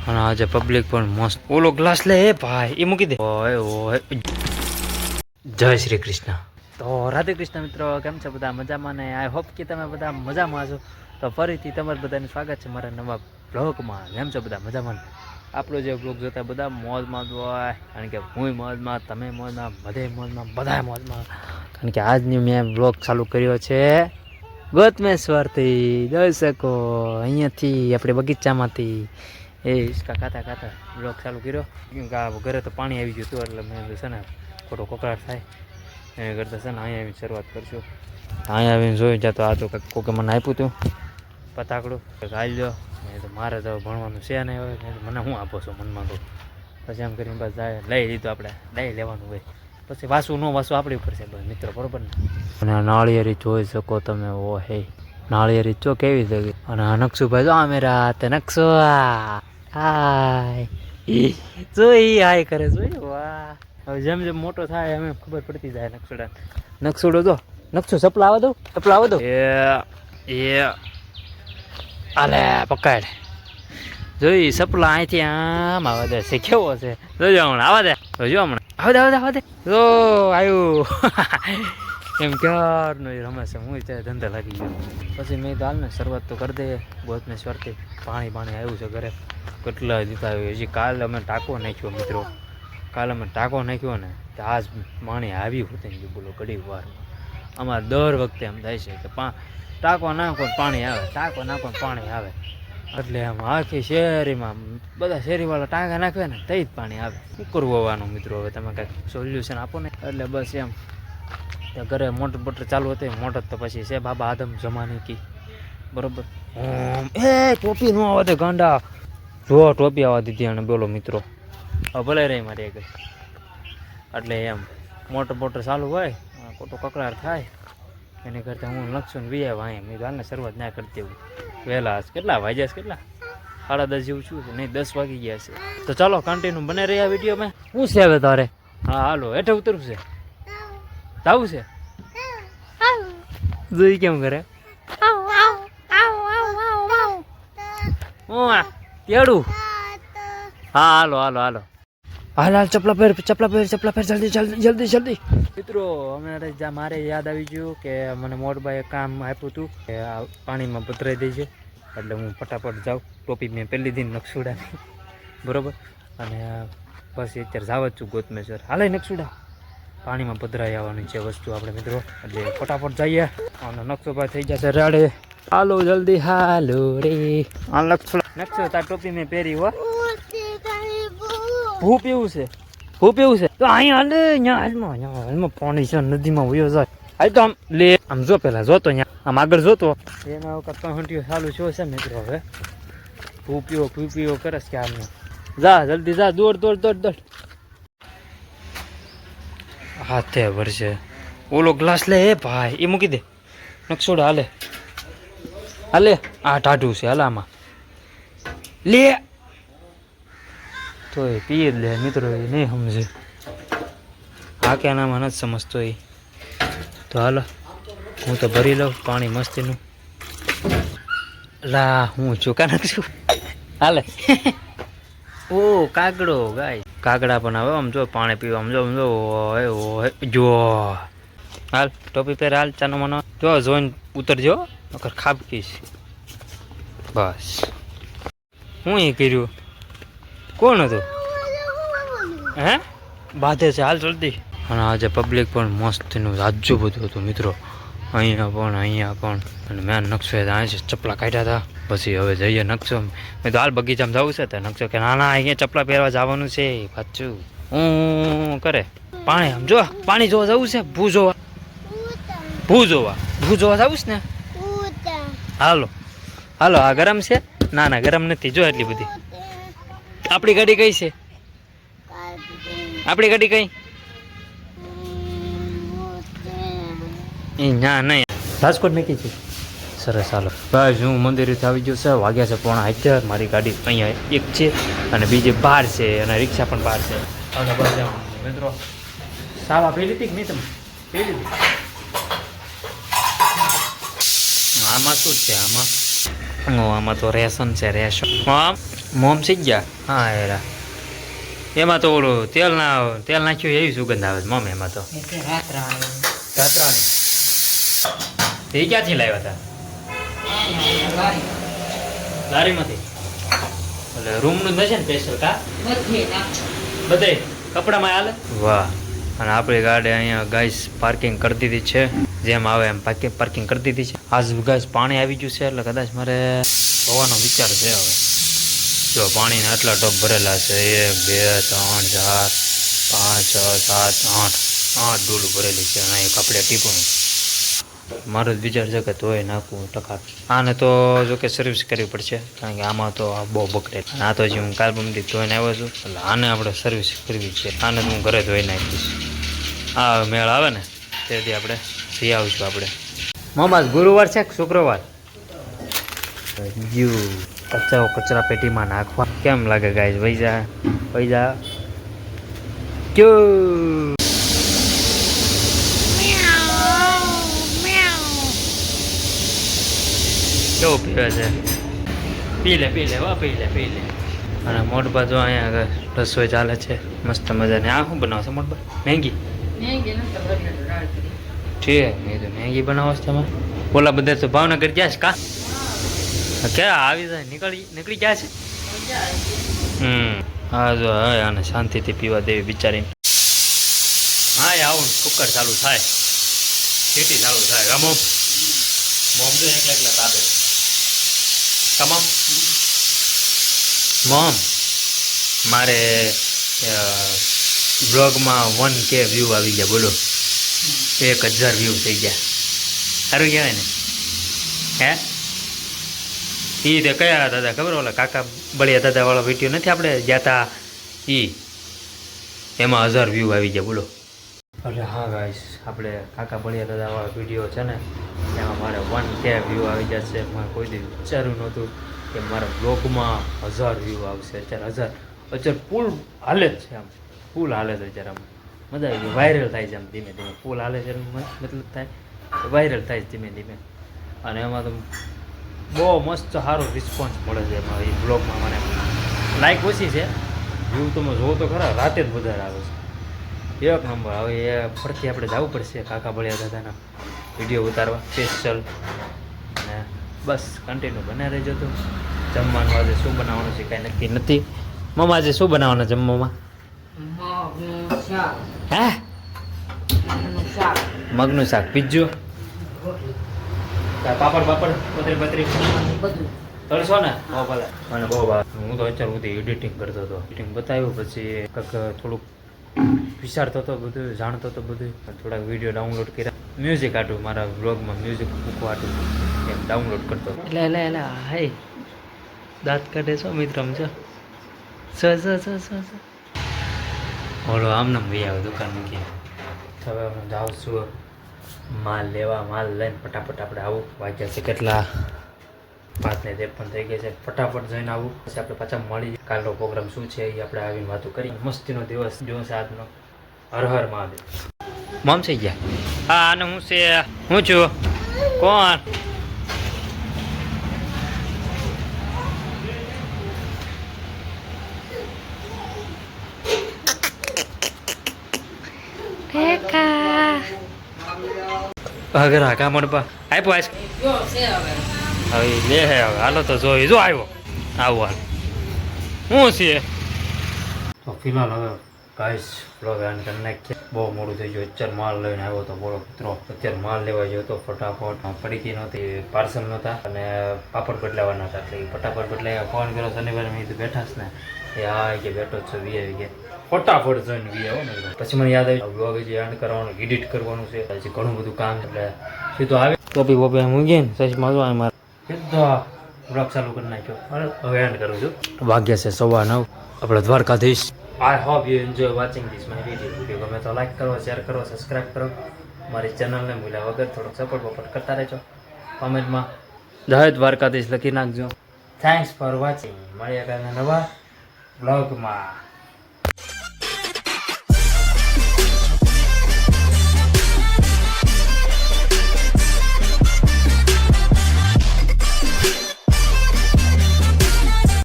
અને આજે પબ્લિક પણ મસ્ત ઓલો ગ્લાસ લે એ ભાઈ એ મૂકી દે ઓય ઓય જય શ્રી કૃષ્ણ. તો રાધે કૃષ્ણ મિત્રો, કેમ છો બધા? મજામાં ને? આઈ હોપ કે તમે બધા મજામાં છો. તો ફરીથી તમારું બધાનું સ્વાગત છે મારા નવા બ્લોગમાં. કેમ છો બધા? મજામાં? આપણો જે બ્લોગ જોતા બધા મોજમાં જ હોય, કારણ કે હું મોજમાં, તમે મોજમાં, બધે મોજમાં, બધા મોજમાં. કારણ કે આજની મેં બ્લોગ ચાલુ કર્યો છે ગોતમેશ્વરથી. જોઈ શકો અહીંયાથી આપણે બગીચામાંથી એ હિસકા ખાતા ખાતા બ્લોગ ચાલુ કર્યો. ઘરે તો પાણી આવી ગયું હતું એટલે મેં છે ને ખોટો કોકડાટ થાય એ કરતાં છે ને અહીંયા આવીને શરૂઆત કરશું. અહીંયા આવીને જોઈ જતો આ તો કંઈક કોકે મને આપ્યું હતું પતાકડું ખાઈ લો. નહીં તો મારે તો ભણવાનું છે નહીં હોય, નહીં તો મને હું આપો છો મનમાં કહું. પછી એમ કરીને બસ જાય લઈ લીધું, આપણે લઈ લેવાનું હોય. પછી વાસું ન વાસું આપણી ઉપર છે બસ મિત્રો, બરોબર ને? અને નાળિયેરી જોઈ શકો તમે. ઓ હે નાળિયેરી ચો કેવી થઈ. અને આ નકશુભાઈ જો આ મેરા હાથે નકશો હાય જોઈ હાય કરે જોઈ. વાહ, હવે જેમ જેમ મોટો થાય એમ ખબર પડતી જાય નકશુડા. નકશુડો જો નકશો સપલા આવવા દો, સપલા આવવા દો. એ આલે પકડ જોઈ સપલા અહીંથી આમ આવવા દે છે. કેવો છે જોજો હમણાં આવવા દે, જોજો હમણાં આવવા દે, આવવા દે, આવવા દે. જો આવ્યું એમ ક્યારનો એ રમે છે. હું ત્યાં ધંધા લાગી ગયો. પછી મેં દાલ ને શરૂઆત તો કરી દઈએ ગોતમેશ્વરથી. પાણી આવ્યું છે ઘરે કેટલા દીધા આવ્યું. હજી કાલ અમે ટાંકો નાખ્યો મિત્રો, કાલ અમે ટાંકો નાખ્યો ને તો આજ પાણી આવ્યું હતું ને બોલો ઘડી વારમાં. અમારે દર વખતે એમ થાય છે કે ટાંકો નાખો પાણી આવે, ટાંકો નાખો પાણી આવે. એટલે આમ આખી શેરીમાં બધા શેરીવાળા ટાંકા નાખે ને તઈ જ પાણી આવે. શું કરવું હોવાનું મિત્રો? હવે તમે કંઈક સોલ્યુશન આપો ને. એટલે બસ એમ ઘરે મોટર બોટર ચાલુ હતી. મોટર તો પછી છે બાબા આદમ જમાની કી, બરોબર. એ ટોપી ન આવવા દે ગાંડા. જો ટોપી આવવા દીધી અને બોલો મિત્રો હવે ભલે રહી મારી આગળ. એટલે એમ મોટર બોટર ચાલુ હોય, ખોટો કકડાટ થાય એની કરતાં હું લખશું ને વી આવ્યા. મેં હાલને શરૂઆત ના કરી દેવું વહેલા. કેટલા વાગ્યા છે? કેટલા 10:30 જેવું શું છે? નહીં 10 વાગી ગયા છે. તો ચાલો કન્ટિન્યુ બને રહી આ વિડીયોમાં. શું છે હવે તારે? હા હાલો હેઠે ઉતરવું છે, જવું છે. જોઈ કેમ કરે તેડું. હા હાલો હાલો હાલો હાલ હાલ ચપલા પહેર, ચપલા પહેર, ચપલા પહેર, જલ્દી જલ્દી જલ્દી જલ્દી. મિત્રો અમારે મારે યાદ આવી ગયું કે મને મોટભાઈએ કામ આપ્યું હતું કે આ પાણીમાં પધરાઈ દઈ છે. એટલે હું ફટાફટ જાઉં. ટોપી મેં પહેલી દીન નકશુડાની, બરાબર. અને પછી અત્યારે જાવ જ છું ગોતમેશ્વર. હાલે નકશુડા પાણીમાં પધરાઈ આવવાની છે વસ્તુ આપણે મિત્રો. એટલે ફટાફટ જઈએ અને નકશોભાઈ થઈ જશે રેડે. હાલો જલ્દી હાલો રે. આ નકશો તાર ટોપી મેં પહેરી હો. ભૂ પીવું છે, ભૂ પીવું છે તો અહીંયા હાલે. અહીંયા હાલમાં પાણી છે નદીમાં વયો જાય. હાલ તો આમ લે, આમ જો પેલા જોતો અહીંયા આમ આગળ જોતો એના વખત કંઠીઓ ચાલુ છો છે મિત્રો. હવે ભૂ પીવો કરે છે ક્યારનો. જા જલ્દી જા, દોડ દોડ દોડ દોડ. હાથે ભરશે ઓલો ગ્લાસ લે એ ભાઈ એ મૂકી દે. નકશોડા હાલે હાલે. આ ટાઢું છે હાલ આમાં લે તો એ પીએ જ લે મિત્રો. એ નહીં સમજે હા કે આનામાં નથી સમજતો એ. તો હાલો હું તો ભરી લઉં પાણી મસ્તીનું. લા હું ચૂકા નાખશું હાલે. ઓ કાગડો ગાય, કાગડા પણ આવે આમ જો પાણી પીવા. આમ જો આમ જો હાલ ટોપી પહેર હાલ. ચાનો મનો જો જોઈને ઉતરજો નકર ખાબકીશ. બસ હું એ કર્યું. કોણ હતું? હે બાંધે છે હાલ જલ્દી. અને આજે પબ્લિક પણ મસ્તનું રાજ્ય બધું હતું મિત્રો. અહીંયા પણ અને મેં નકશો અહીં છે ચપલા કાઢ્યા હતા. પછી હવે જઈએ નકશો. મેં તો હાલ બગીચામાં જવું છે તો નકશો કે ના ના અહીંયા ચપલા પહેરવા જવાનું છે પાછું. હું કરે પાણી આમ જો પાણી જોવા જવું છે. ભૂ જોવા જવું છે ને. હાલો હાલો. આ ગરમ છે? ના ના ગરમ નથી. જો એટલી બધી. આપણી ગાડી કઈ છે? આપણી ગાડી કઈ? ના નહીં રાજકોટ મેકી છે. સરસ હાલો બસ હું મંદિરેથી આવી ગયો છે. વાગ્યા છે 11:30. મારી ગાડી અહીંયા એક છે અને બીજી બહાર છે અને રિક્ષા પણ બહાર છે. અને બસ મિત્રો સાવા પી લીધી કે નહીં? તમે પી લીધી? આમાં શું છે? આમાં તો રેશન છે. રેશન મોમ સીજ ગયા હા યાર એમાં તો ઓલું તેલ નાખ્યું એવી સુગંધ આવે છે મમ એમાં તો રાત્રાણી એ ક્યાંથી લાવ્યા હતા લારીમાંથી એટલે રૂમનું જ નથી ને સ્પેશિયલ કા બધે કપડામાં હાલે વાહ અને આપણી ગાડી અહીંયા ગાઈસ પાર્કિંગ કરી દીધી છે જેમ આવે એમ પાર્કિંગ કરી દીધી છે આજ ગાઈસ પાણી આવી ગયું છે એટલે કદાચ મારે હોવાનો વિચાર છે હવે જો પાણીના આટલા ટોપ ભરેલા છે 1 2 3 4 5 6 7 8 ડોલું ભરેલી છે અને કપડે ટીપું મારો જ વિચાર છે કે ધોઈ નાખવું ટકા આને તો જો કે સર્વિસ કરવી પડશે કારણ કે આમાં તો બહુ બગડે આ તો જે હું કાલ બમથી ધોઈને આવ્યો છું એટલે આને આપણે સર્વિસ કરવી છે આને તો હું ઘરે ધોઈ નાખીશ આ મેળ આવે ને તેથી આપણે જઈ આવીશું આપણે મોબાઈલ ગુરુવાર છે કે શુક્રવાર કચરા પેટીમાં નાખવા કેમ લાગે ગાઈસ પૈસા ક્યું કેવું પીવે છે પી લે અને મોટ બાજુ અહીંયા રસોઈ ચાલે છે મસ્ત મજાની આ શું બનાવશે મોટબા મેગી ઠીક મેં તો મેગી બનાવો છો તમે બોલા બધા તો ભાવનગર ગયા છે કા ક્યાં આવી જાય નીકળી ગયા છે હા જો હવે આને શાંતિથી પીવા દેવી બિચારીને હા આવું કુકર ચાલુ થાય સીટી ચાલુ થાય રમો મોમ તો એકલા તાપે તમામ મોમ મારે બ્લોગમાં 1K વ્યૂ આવી ગયા બોલો 1000 વ્યૂ થઈ ગયા સારું કહેવાય ને હે એ તે કયા દાદા ખબર ઓલા કાકા બળિયા દાદાવાળો વિડીયો નથી આપણે ગયા હતા એમાં 1000 વ્યૂ આવી ગયા બોલો એટલે હા ગાઈસ આપણે કાકા બળિયા દાદાવાળો વિડીયો છે ને એમાં મારે 1K વ્યૂ આવી જશે મારે કોઈ દી વિચાર્યું નહોતું કે મારા બ્લોગમાં 1000 વ્યૂ આવશે અત્યારે ફૂલ હાલે જ છે આમ ફૂલ હાલે છે અત્યારે આમ મજા આવી ગઈ વાયરલ થાય છે આમ ધીમે ધીમે ફૂલ હાલે છે મતલબ થાય વાયરલ થાય છે ધીમે ધીમે અને એમાં તો બહુ મસ્ત સારો રિસ્પોન્સ મળે છે એમાં એ બ્લોગમાં મને લાઈક ઓછી છે વ્યૂ તમે જોવો તો ખરા રાતે જ વધારે આવે છે એક નંબર હવે એ ફરતી આપણે જવું પડશે કાકા બળિયા દાદાના વિડીયો ઉતારવા સ્પેશિયલ અને બસ કન્ટિન્યુ બને રહેજો તો જમવાનું આજે શું બનાવવાનું છે કાંઈ નક્કી નથી મમ્મા આજે શું બનાવવાનું જમવામાં હે મગનું શાક બીજું પાપડ પતરી તળશો ને ભલે મને બહુ હું તો અત્યાર સુધી એડિટિંગ કરતો હતો એડિટિંગ બતાવ્યું પછી કંઈક થોડુંક વિચારતો હતો બધું જાણતો હતો બધું થોડાક વિડીયો ડાઉનલોડ કર્યા મ્યુઝિક આટું મારા બ્લોગમાં મ્યુઝિક મૂકવા આટું એમ ડાઉનલોડ કરતો એટલે હાય દાંત કાઢે છો મિત્ર સમજો ઓલો આમને ભાઈ આવે દુકાન મૂકી હવે હું જાઉં છું માલ લેવા માલ લઈને ફટાફટ આપણે આવું વાગ્યા છે કેટલા 5:53 થઈ ગયા છે ફટાફટ જઈને આવું પછી આપણે પાછા મળી કાલનો પ્રોગ્રામ શું છે એ આપણે આવીને વાતો કરી મસ્તીનો દિવસ જોશે આજનો હર હર મહાદેવ મમ થઈ ગયા હા અને હું છે હું છું કોણ અગર કા મોડપા આપ્યો આજ હવે લે હે હવે હાલો તો જોઈ જો આવ્યો આવું હાલ શું છે તો ફિલહાલ હવે ગાઈસ બ્લોગ એન્ડ કરી નાખીએ બહુ મોડું થઈ ગયું અત્યારે માલ લઈને આવ્યો તો બોલો મિત્રો અત્યારે માલ લેવા ગયો તો ફટાફટ પડીકી નહોતી પાર્સલ નહોતા અને પાપડ બદલાવાના હતા એટલે ફટાફટ બદલાયા ફોન કર્યો શનિવારે મેં કીધું બેઠા છે ને એ હા કે બેઠો જ છો વી આવી ગયા ફટાફટ જોઈને વી આવો ને પછી મને યાદ આવ્યું બ્લોગ હજી એન્ડ કરવાનું એડિટ કરવાનું છે હજી ઘણું બધું કામ એટલે સીધું આવે ટોપી બોપી મૂકી ને સચમાં જો મારે સીધો બ્લોગ ચાલુ કરી નાખ્યો હવે એન્ડ કરું છું વાગ્યા છે 9:15 આપણે Dwarkadhish I hope you enjoy watching this my video ગમે તો લાઈક કરો શેર કરો સબસ્ક્રાઈબ કરો મારી ચેનલને ભૂલ્યા વગર થોડોક સપોર્ટ કરતા રહેજો કોમેન્ટમાં જય દ્વારકાધીશ લખી નાખજો થેન્ક્સ ફોર વોચિંગ મળીએ કાલે નવા બ્લોગમાં